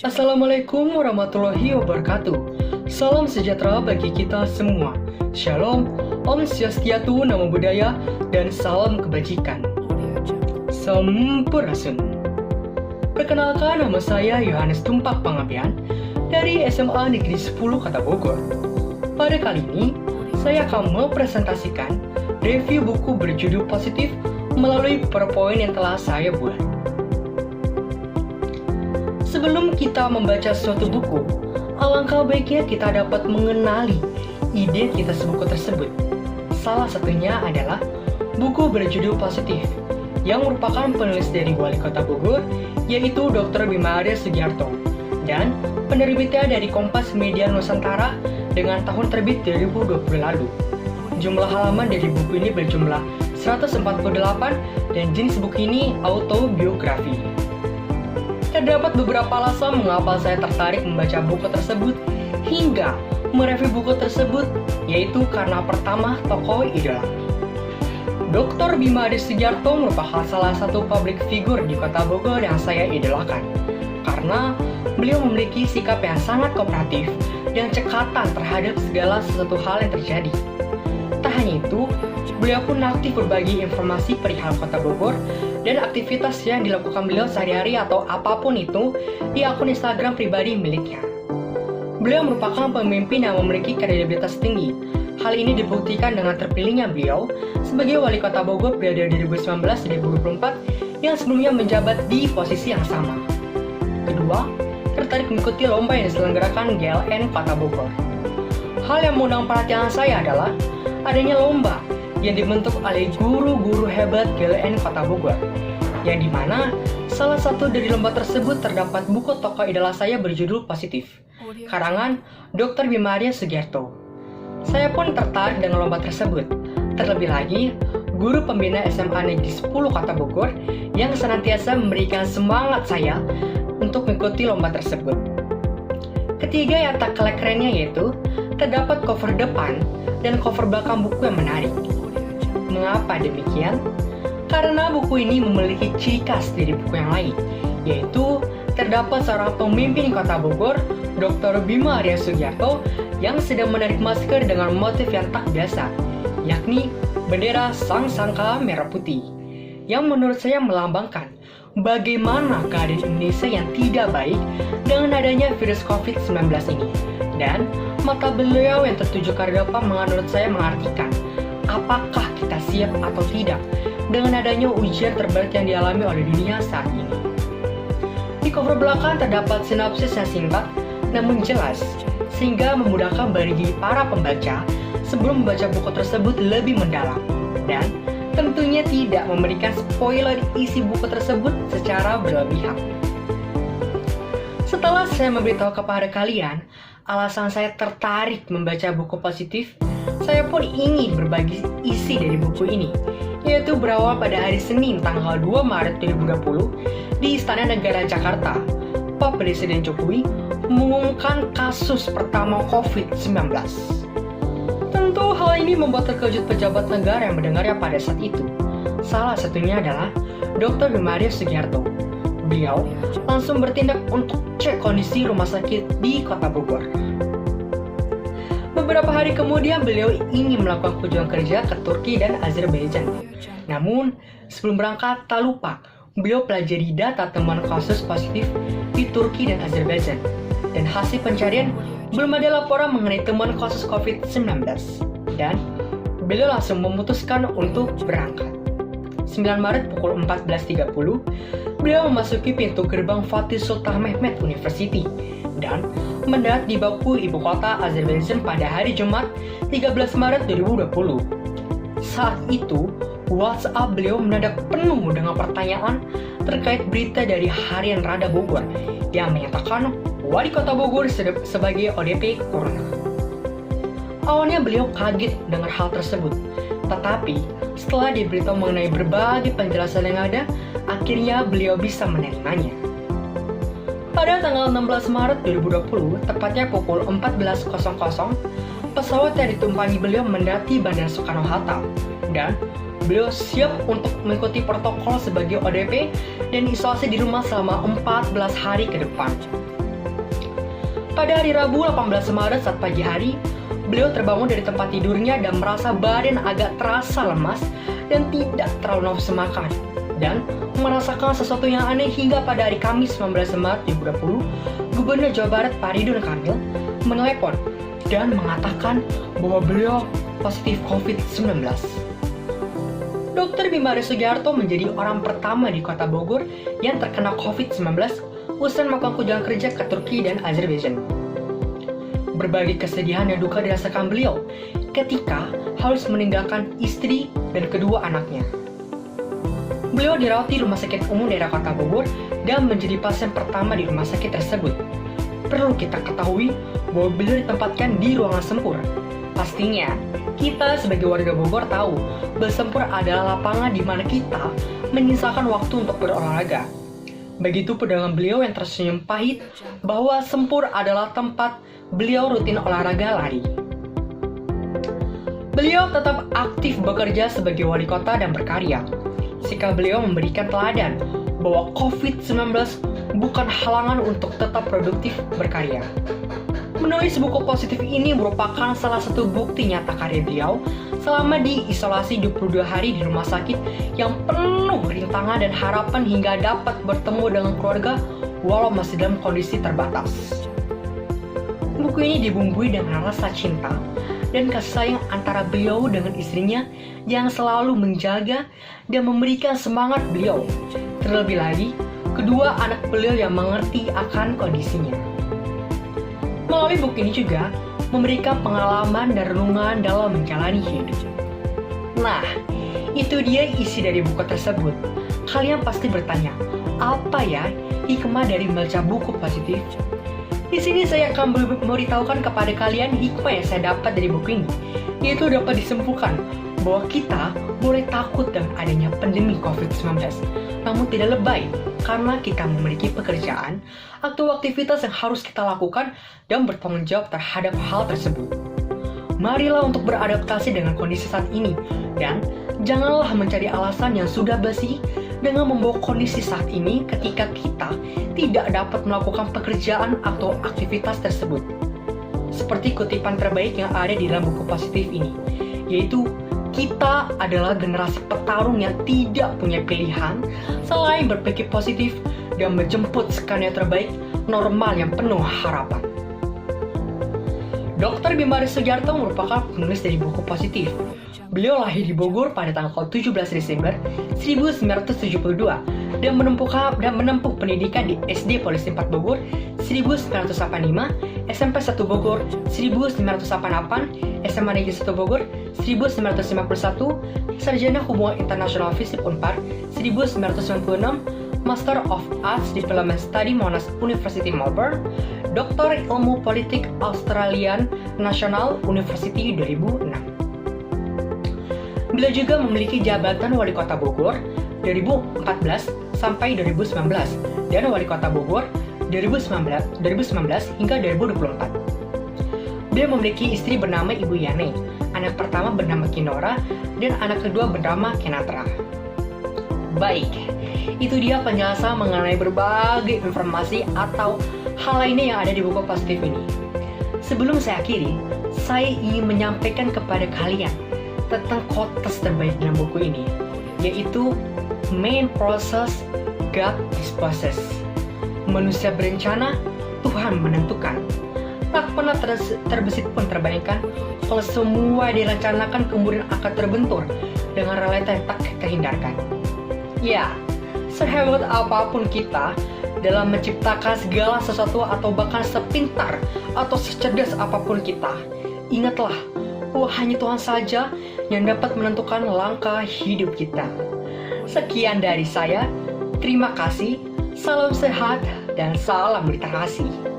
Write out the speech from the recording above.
Assalamualaikum warahmatullahi wabarakatuh. Salam sejahtera bagi kita semua. Shalom, Om Swastiastu, Namo Buddhaya, dan salam kebajikan. Sampurasun. Perkenalkan, nama saya Yohanes Tumpak Pangabean dari SMA Negeri 10 Kota Bogor. Pada kali ini, saya akan mempresentasikan review buku berjudul Positif melalui PowerPoint yang telah saya buat. Sebelum kita membaca suatu buku, alangkah baiknya kita dapat mengenali identitas buku tersebut. Salah satunya adalah buku berjudul Positif, yang merupakan penulis dari Wali Kota Bogor, yaitu Dr. Bima Arya Sugiarto, dan penerbitnya dari Kompas Media Nusantara dengan tahun terbit 2020 lalu. Jumlah halaman dari buku ini berjumlah 148 dan jenis buku ini autobiografi. Terdapat beberapa alasan mengapa saya tertarik membaca buku tersebut hingga mereview buku tersebut, yaitu karena pertama, tokoh idola. Dr. Bima Arya Sugiarto merupakan salah satu public figure di Kota Bogor yang saya idolakan, karena beliau memiliki sikap yang sangat kooperatif dan cekatan terhadap segala sesuatu hal yang terjadi. Tak hanya itu, beliau pun aktif berbagi informasi perihal Kota Bogor dan aktivitas yang dilakukan beliau sehari-hari atau apapun itu di akun Instagram pribadi miliknya. Beliau merupakan pemimpin yang memiliki kredibilitas tinggi. Hal ini dibuktikan dengan terpilihnya beliau sebagai Wali Kota Bogor periode 2019-2024 yang sebelumnya menjabat di posisi yang sama. Kedua, tertarik mengikuti lomba yang diselenggarakan GLN Kota Bogor. Hal yang mengundang perhatian saya adalah adanya lomba yang dibentuk oleh guru-guru hebat GLN Kota Bogor, yang dimana salah satu dari lomba tersebut terdapat buku tokoh idola saya berjudul Positif, karangan Dr. Bima Arya Sugiarto. Saya pun tertarik dengan lomba tersebut. Terlebih lagi, guru pembina SMA Negeri 10 Kota Bogor yang senantiasa memberikan semangat saya untuk mengikuti lomba tersebut. Ketiga yang tak kalah kerennya yaitu terdapat cover depan dan cover belakang buku yang menarik. Mengapa demikian? Karena buku ini memiliki ciri khas dari buku yang lain, yaitu terdapat seorang pemimpin Kota Bogor, Dr. Bima Arya Sugiarto, yang sedang menarik masker dengan motif yang tak biasa, yakni bendera Sang Saka Merah Putih, yang menurut saya melambangkan bagaimana keadaan Indonesia yang tidak baik dengan adanya virus COVID-19 ini. Dan mata beliau yang tertuju ke depan menurut saya mengartikan apakah kita siap atau tidak dengan adanya ujian terberat yang dialami oleh dunia saat ini. Di cover belakang terdapat sinopsis yang singkat namun jelas, sehingga memudahkan bagi para pembaca sebelum membaca buku tersebut lebih mendalam, dan tentunya tidak memberikan spoiler isi buku tersebut secara berlebihan. Setelah saya memberitahu kepada kalian alasan saya tertarik membaca buku Positif, saya pun ingin berbagi isi dari buku ini, yaitu berawal pada hari Senin tanggal 2 Maret 2020 di Istana Negara Jakarta. Pak Presiden Jokowi mengumumkan kasus pertama COVID-19. Tentu hal ini membuat terkejut pejabat negara yang mendengarnya pada saat itu. Salah satunya adalah Dr. Bima Arya Sugiarto. Beliau langsung bertindak untuk cek kondisi rumah sakit di Kota Bogor. Beberapa hari kemudian beliau ingin melakukan kunjungan kerja ke Turki dan Azerbaijan. Namun, sebelum berangkat tak lupa, beliau pelajari data temuan kasus positif di Turki dan Azerbaijan. Dan hasil pencarian, belum ada laporan mengenai temuan kasus COVID-19. Dan beliau langsung memutuskan untuk berangkat. 9 Maret pukul 14.30, beliau memasuki pintu gerbang Fatih Sultan Mehmet University dan mendarat di Baku, ibu kota Azerbaijan pada hari Jumat 13 Maret 2020. Saat itu, WhatsApp beliau mendadak penuh dengan pertanyaan terkait berita dari harian Rada Bogor yang menyatakan Wali Kota Bogor sebagai ODP Corona. Awalnya beliau kaget dengan hal tersebut, tetapi setelah diberitahu mengenai berbagai penjelasan yang ada, akhirnya beliau bisa menerimanya. Pada tanggal 16 Maret 2020, tepatnya pukul 14.00, pesawat yang ditumpangi beliau mendaki Bandara Soekarno-Hatta dan beliau siap untuk mengikuti protokol sebagai ODP dan isolasi di rumah selama 14 hari ke depan. Pada hari Rabu 18 Maret saat pagi hari, beliau terbangun dari tempat tidurnya dan merasa badan agak terasa lemas dan tidak terlalu nafsu makan. Dan merasakan sesuatu yang aneh hingga pada hari Kamis 19 Maret 2020, Gubernur Jawa Barat Pak Ridwan Kamil menelepon dan mengatakan bahwa beliau positif COVID-19. Dr. Bimaris Sugiharto menjadi orang pertama di kota Bogor yang terkena COVID-19 usai melakukan kunjungan kerja ke Turki dan Azerbaijan. Berbagai kesedihan dan duka dirasakan beliau ketika harus meninggalkan istri dan kedua anaknya. Beliau dirawat di Rumah Sakit Umum Daerah Kota Bogor dan menjadi pasien pertama di rumah sakit tersebut. Perlu kita ketahui bahwa beliau ditempatkan di ruangan sempur. Pastinya, kita sebagai warga Bogor tahu bahwa sempur adalah lapangan di mana kita menyisakan waktu untuk berolahraga. Begitu pedangan beliau yang tersenyum pahit bahwa sempur adalah tempat beliau rutin olahraga lari. Beliau tetap aktif bekerja sebagai wali kota dan berkarya. Sikap beliau memberikan teladan bahwa COVID-19 bukan halangan untuk tetap produktif berkarya. Menulis buku positif ini merupakan salah satu bukti nyata karya beliau selama diisolasi 22 hari di rumah sakit yang penuh rintangan dan harapan hingga dapat bertemu dengan keluarga walau masih dalam kondisi terbatas. Buku ini dibumbui dengan rasa cinta dan kasih sayang antara beliau dengan istrinya yang selalu menjaga dan memberikan semangat beliau. Terlebih lagi, kedua anak beliau yang mengerti akan kondisinya. Melalui buku ini juga memberikan pengalaman dan renungan dalam menjalani hidup. Nah, itu dia isi dari buku tersebut. Kalian pasti bertanya, apa ya hikmah dari membaca buku positif? Di sini saya akan memberitahukan kepada kalian hikmah yang saya dapat dari buku ini, yaitu dapat disimpulkan bahwa kita boleh takut dengan adanya pandemi COVID-19, namun tidak lebay karena kita memiliki pekerjaan atau aktivitas yang harus kita lakukan dan bertanggung jawab terhadap hal tersebut. Marilah untuk beradaptasi dengan kondisi saat ini dan janganlah mencari alasan yang sudah basi dengan membawa kondisi saat ini ketika kita tidak dapat melakukan pekerjaan atau aktivitas tersebut. Seperti kutipan terbaik yang ada di dalam buku positif ini, yaitu kita adalah generasi petarung yang tidak punya pilihan selain berpikir positif dan menjemput skenario terbaik normal yang penuh harapan. Dr. Bimaris Sugiharto merupakan penulis dari buku positif. Beliau lahir di Bogor pada tanggal 17 Desember 1972 dan menempuh pendidikan di SD Polisi 4 Bogor 1985, SMP 1 Bogor 1988, SMA Negeri 1 Bogor 1951, Sarjana Hubungan Internasional FISIP Unpar 1996, Master of Arts Development Study Monash University Melbourne, Doktor Ilmu Politik Australian National University 2006. Beliau juga memiliki jabatan Wali Kota Bogor 2014 sampai 2019 dan Wali Kota Bogor 2019 hingga 2024. Beliau memiliki istri bernama Ibu Yani, anak pertama bernama Kinora, dan anak kedua bernama Kenatra. Baik, itu dia penjelasan mengenai berbagai informasi atau hal lainnya yang ada di buku positif ini. Sebelum saya akhiri, saya ingin menyampaikan kepada kalian tentang quotes terbaik dalam buku ini, yaitu main process, God disposes. Manusia berencana, Tuhan menentukan. Tak pernah terbesit pun terbayangkan kalau semua direncanakan kemudian akan terbentur dengan realita yang tak terhindarkan. Ya, sehebat apapun kita dalam menciptakan segala sesuatu atau bahkan sepintar atau secerdas apapun kita, ingatlah bahwa hanya Tuhan saja yang dapat menentukan langkah hidup kita. Sekian dari saya, terima kasih, salam sehat, dan salam literasi.